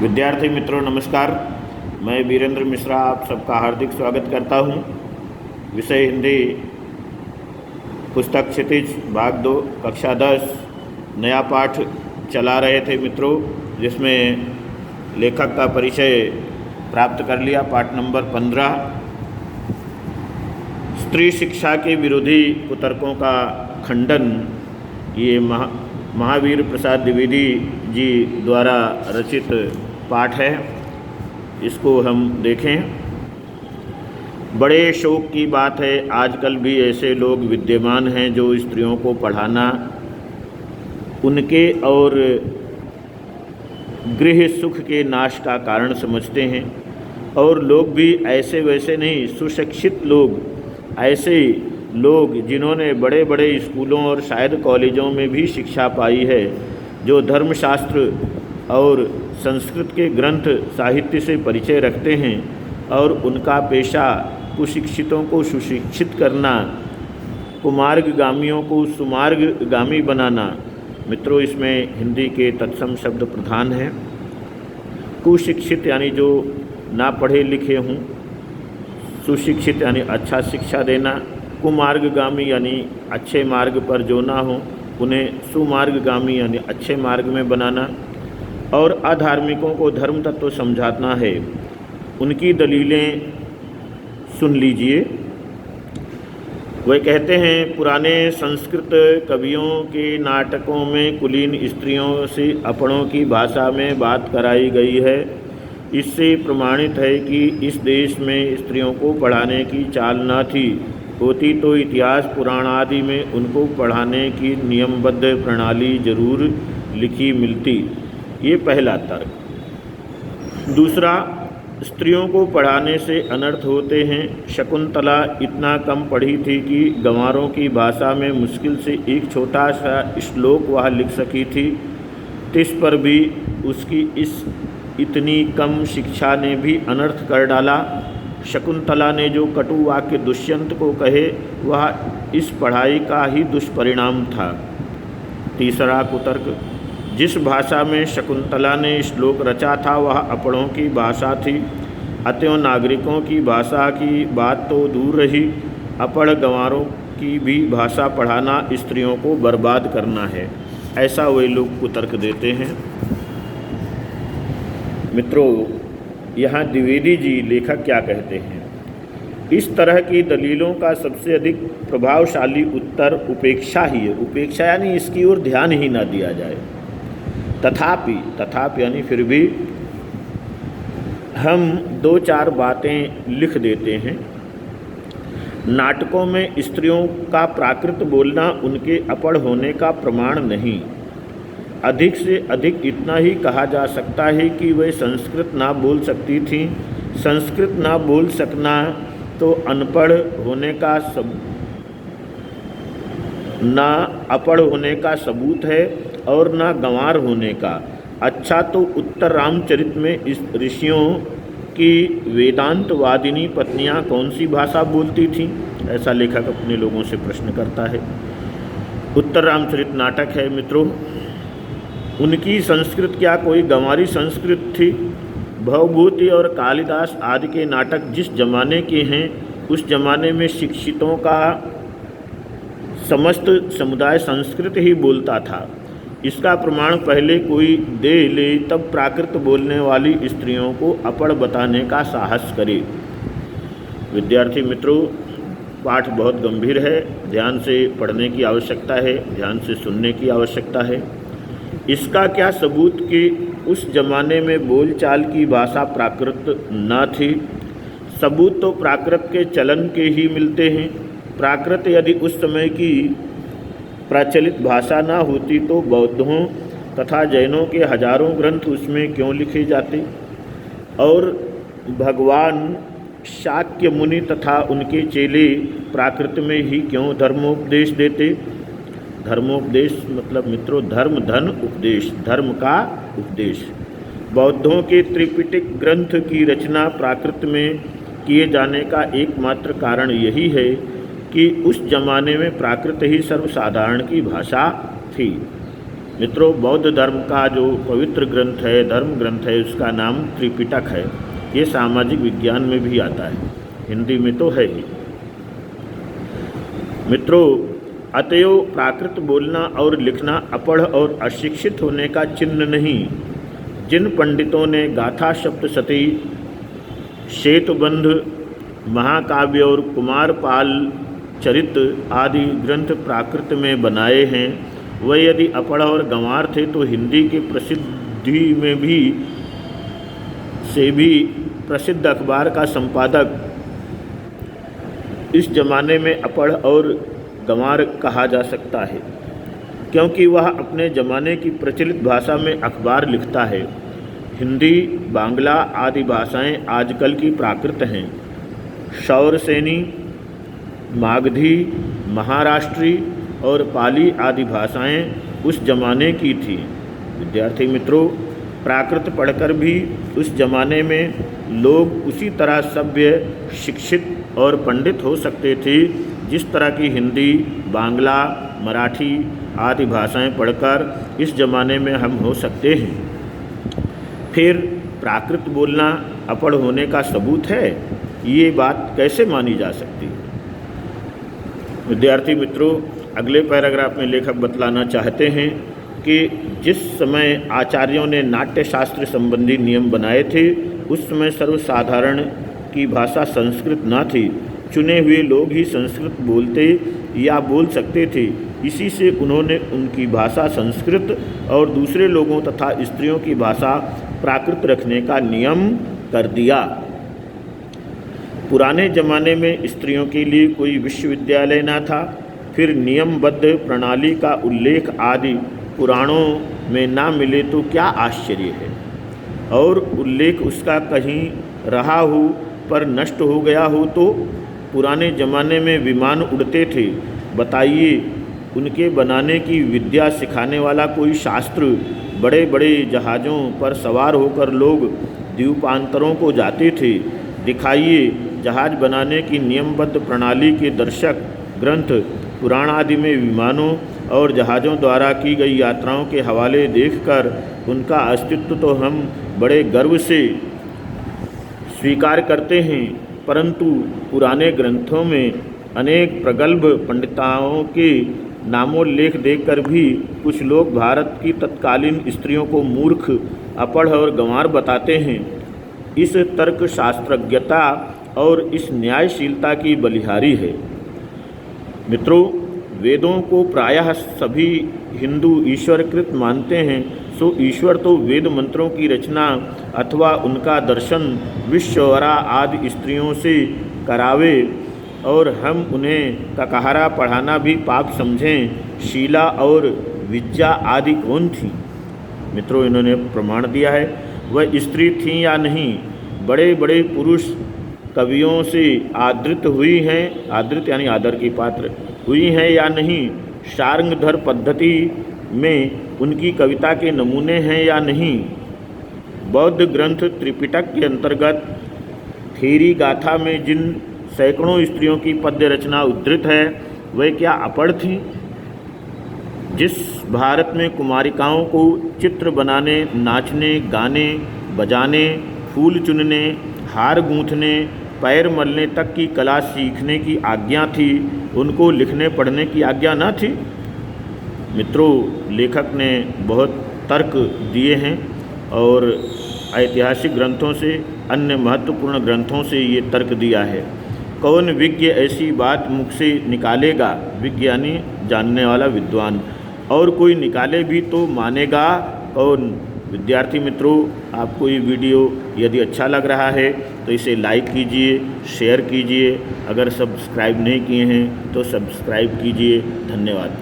विद्यार्थी मित्रों नमस्कार। मैं वीरेंद्र मिश्रा आप सबका हार्दिक स्वागत करता हूं। विषय हिंदी, पुस्तक क्षितिज, भाग 2, कक्षा 10, नया पाठ चला रहे थे मित्रों, जिसमें लेखक का परिचय प्राप्त कर लिया। पाठ नंबर 15, स्त्री शिक्षा के विरोधी कुतर्कों का खंडन। ये महावीर प्रसाद द्विवेदी जी द्वारा रचित पाठ है, इसको हम देखें। बड़े शौक की बात है, आजकल भी ऐसे लोग विद्यमान हैं जो स्त्रियों को पढ़ाना उनके और गृह सुख के नाश का कारण समझते हैं। और लोग भी ऐसे वैसे नहीं, सुशिक्षित लोग, ऐसे लोग जिन्होंने बड़े बड़े स्कूलों और शायद कॉलेजों में भी शिक्षा पाई है, जो धर्मशास्त्र और संस्कृत के ग्रंथ साहित्य से परिचय रखते हैं, और उनका पेशा कुशिक्षितों को सुशिक्षित करना, कुमार्गगामियों को सुमार्गगामी बनाना। मित्रों, इसमें हिंदी के तत्सम शब्द प्रधान हैं। कुशिक्षित यानी जो ना पढ़े लिखे हों, सुशिक्षित यानी अच्छा शिक्षा देना, कुमार्गगामी यानी अच्छे मार्ग पर जो ना हो उन्हें सुमार्गगामी यानी अच्छे मार्ग में बनाना, और अधार्मिकों को धर्म तत्व समझाना है। उनकी दलीलें सुन लीजिए। वे कहते हैं, पुराने संस्कृत कवियों के नाटकों में कुलीन स्त्रियों से अपनों की भाषा में बात कराई गई है। इससे प्रमाणित है कि इस देश में स्त्रियों को पढ़ाने की चाल न थी। होती तो इतिहास पुराण आदि में उनको पढ़ाने की नियमबद्ध प्रणाली जरूर लिखी मिलती। ये पहला तर्क। दूसरा, स्त्रियों को पढ़ाने से अनर्थ होते हैं। शकुंतला इतना कम पढ़ी थी कि गंवारों की भाषा में मुश्किल से एक छोटा सा श्लोक वह लिख सकी थी। तिस पर भी उसकी इस इतनी कम शिक्षा ने भी अनर्थ कर डाला। शकुंतला ने जो कटु वाक्य दुष्यंत को कहे, वह इस पढ़ाई का ही दुष्परिणाम था। तीसरा कुतर्क, जिस भाषा में शकुंतला ने श्लोक रचा था वह अपनों की भाषा थी। अतएव नागरिकों की भाषा की बात तो दूर रही, अपढ़ गंवारों की भी भाषा पढ़ाना स्त्रियों को बर्बाद करना है। ऐसा वे लोग कुतर्क देते हैं। मित्रों, यहाँ द्विवेदी जी लेखक क्या कहते हैं? इस तरह की दलीलों का सबसे अधिक प्रभावशाली उत्तर उपेक्षा ही है। उपेक्षा यानी इसकी ओर ध्यान ही ना दिया जाए। तथापि यानी फिर भी हम 2-4 बातें लिख देते हैं। नाटकों में स्त्रियों का प्राकृत बोलना उनके अपढ़ होने का प्रमाण नहीं। अधिक से अधिक इतना ही कहा जा सकता है कि वे संस्कृत ना बोल सकती थीं। संस्कृत ना बोल सकना तो अनपढ़ होने का ना अपढ़ होने का सबूत है और ना गंवार होने का। अच्छा, तो उत्तर रामचरित में इस ऋषियों की वेदांतवादिनी पत्नियां कौन सी भाषा बोलती थीं? ऐसा लेखक अपने लोगों से प्रश्न करता है। उत्तर रामचरित नाटक है मित्रों। उनकी संस्कृत क्या कोई गंवारी संस्कृत थी? भवभूति और कालिदास आदि के नाटक जिस जमाने के हैं, उस जमाने में शिक्षितों का समस्त समुदाय संस्कृत ही बोलता था। इसका प्रमाण पहले कोई दे ले, तब प्राकृत बोलने वाली स्त्रियों को अपढ़ बताने का साहस करे। विद्यार्थी मित्रों, पाठ बहुत गंभीर है। ध्यान से पढ़ने की आवश्यकता है, ध्यान से सुनने की आवश्यकता है। इसका क्या सबूत कि उस जमाने में बोलचाल की भाषा प्राकृत न थी? सबूत तो प्राकृत के चलन के ही मिलते हैं। प्राकृत यदि उस समय की प्रचलित भाषा ना होती तो बौद्धों तथा जैनों के हजारों ग्रंथ उसमें क्यों लिखे जाते? और भगवान शाक्य मुनि तथा उनके चेले प्राकृत में ही क्यों धर्मोपदेश देते? धर्मोपदेश मतलब मित्रों धर्म धन उपदेश, धर्म का उपदेश। बौद्धों के त्रिपिटक ग्रंथ की रचना प्राकृत में किए जाने का एकमात्र कारण यही है कि उस जमाने में प्राकृत ही सर्वसाधारण की भाषा थी। मित्रों, बौद्ध धर्म का जो पवित्र ग्रंथ है, धर्म ग्रंथ है, उसका नाम त्रिपिटक है। ये सामाजिक विज्ञान में भी आता है, हिंदी में तो है ही। मित्रों, अतएव प्राकृत बोलना और लिखना अपढ़ और अशिक्षित होने का चिन्ह नहीं। जिन पंडितों ने गाथा सप्तशती, श्वेतबंध महाकाव्य और कुमारपाल चरित आदि ग्रंथ प्राकृत में बनाए हैं, वह यदि अपढ़ और गंवार थे तो हिंदी की प्रसिद्धि में से भी प्रसिद्ध अखबार का संपादक इस जमाने में अपढ़ और गंवार कहा जा सकता है, क्योंकि वह अपने ज़माने की प्रचलित भाषा में अखबार लिखता है। हिंदी, बांग्ला आदि भाषाएं आजकल की प्राकृत हैं। शौरसेनी, मागधी, महाराष्ट्री और पाली आदि भाषाएं उस जमाने की थी। विद्यार्थी मित्रों, प्राकृत पढ़कर भी उस जमाने में लोग उसी तरह सभ्य, शिक्षित और पंडित हो सकते थे जिस तरह की हिंदी, बांग्ला, मराठी आदि भाषाएं पढ़कर इस जमाने में हम हो सकते हैं। फिर प्राकृत बोलना अपढ़ होने का सबूत है, ये बात कैसे मानी जा सकती है? विद्यार्थी मित्रों, अगले पैराग्राफ में लेखक बतलाना चाहते हैं कि जिस समय आचार्यों ने नाट्य शास्त्र संबंधी नियम बनाए थे, उस समय सर्वसाधारण की भाषा संस्कृत न थी। चुने हुए लोग ही संस्कृत बोलते या बोल सकते थे। इसी से उन्होंने उनकी भाषा संस्कृत और दूसरे लोगों तथा स्त्रियों की भाषा प्राकृत रखने का नियम कर दिया। पुराने ज़माने में स्त्रियों के लिए कोई विश्वविद्यालय न था। फिर नियमबद्ध प्रणाली का उल्लेख आदि पुराणों में ना मिले तो क्या आश्चर्य है, और उल्लेख उसका कहीं रहा हो पर नष्ट हो गया हो तो। पुराने ज़माने में विमान उड़ते थे, बताइए उनके बनाने की विद्या सिखाने वाला कोई शास्त्र। बड़े बड़े जहाज़ों पर सवार होकर लोग द्वीपांतरों को जाते थे, दिखाइए जहाज़ बनाने की नियमबद्ध प्रणाली के दर्शक ग्रंथ। पुराण आदि में विमानों और जहाज़ों द्वारा की गई यात्राओं के हवाले देखकर उनका अस्तित्व तो हम बड़े गर्व से स्वीकार करते हैं, परंतु पुराने ग्रंथों में अनेक प्रगल्भ पंडिताओं के नामोल्लेख देखकर भी कुछ लोग भारत की तत्कालीन स्त्रियों को मूर्ख, अपढ़ और गंवार बताते हैं। इस तर्क शास्त्रज्ञता और इस न्यायशीलता की बलिहारी है। मित्रों, वेदों को प्रायः सभी हिंदू ईश्वरकृत मानते हैं, सो ईश्वर तो वेद मंत्रों की रचना अथवा उनका दर्शन विश्ववरा आदि स्त्रियों से करावे और हम उन्हें ककहरा पढ़ाना भी पाप समझें। शीला और विद्या आदि कौन थी? मित्रों, इन्होंने प्रमाण दिया है, वह स्त्री थी या नहीं। बड़े बड़े पुरुष कवियों से आदृत हुई हैं, आदृत यानी आदर की पात्र हुई हैं या नहीं। शार्ंगधर पद्धति में उनकी कविता के नमूने हैं या नहीं। बौद्ध ग्रंथ त्रिपिटक के अंतर्गत थेरी गाथा में जिन सैकड़ों स्त्रियों की पद्य रचना उद्धृत है, वह क्या अपढ़ थीं? जिस भारत में कुमारिकाओं को चित्र बनाने, नाचने, गाने, बजाने, फूल चुनने, हार गूंथने, पैर मलने तक की कला सीखने की आज्ञा थी, उनको लिखने पढ़ने की आज्ञा न थी? मित्रों, लेखक ने बहुत तर्क दिए हैं और ऐतिहासिक ग्रंथों से, अन्य महत्वपूर्ण ग्रंथों से ये तर्क दिया है। कौन विज्ञ ऐसी बात मुख से निकालेगा? विज्ञानी, जानने वाला, विद्वान। और कोई निकाले भी तो मानेगा कौन? विद्यार्थी मित्रों, आपको ये वीडियो यदि अच्छा लग रहा है तो इसे लाइक कीजिए, शेयर कीजिए। अगर सब्सक्राइब नहीं किए हैं तो सब्सक्राइब कीजिए। धन्यवाद।